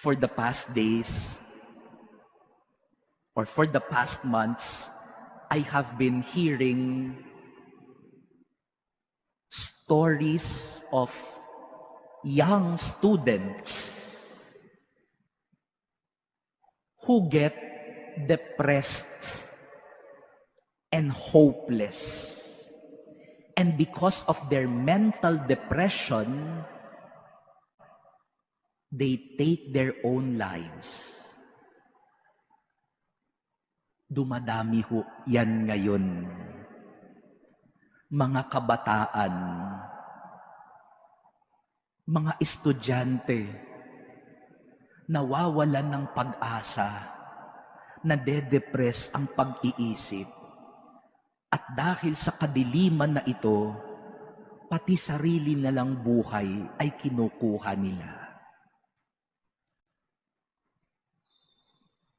For the past days, or for the past months, I have been hearing stories of young students who get depressed and hopeless. And because of their mental depression, they take their own lives. Dumadami ho yan ngayon. Mga kabataan, mga estudyante, nawawalan ng pag-asa, nade-depress ang pag-iisip. At dahil sa kadiliman na ito, pati sarili na lang buhay ay kinukuha nila.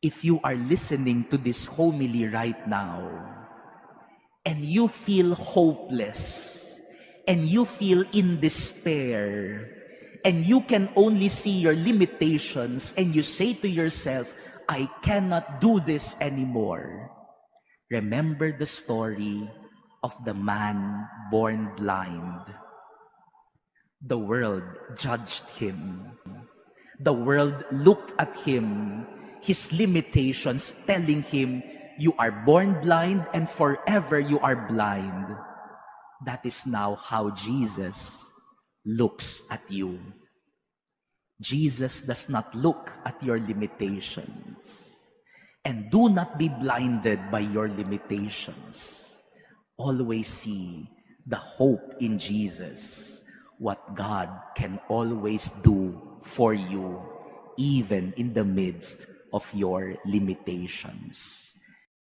If you are listening to this homily right now, and you feel hopeless, and you feel in despair, and you can only see your limitations, and you say to yourself, I cannot do this anymore. Remember the story of the man born blind. The world judged him. The world looked at him, his limitations, telling him, you are born blind and forever you are blind. That is now how Jesus looks at you. Jesus does not look at your limitations. And do not be blinded by your limitations. Always see the hope in Jesus, what God can always do for you, even in the midst of your limitations.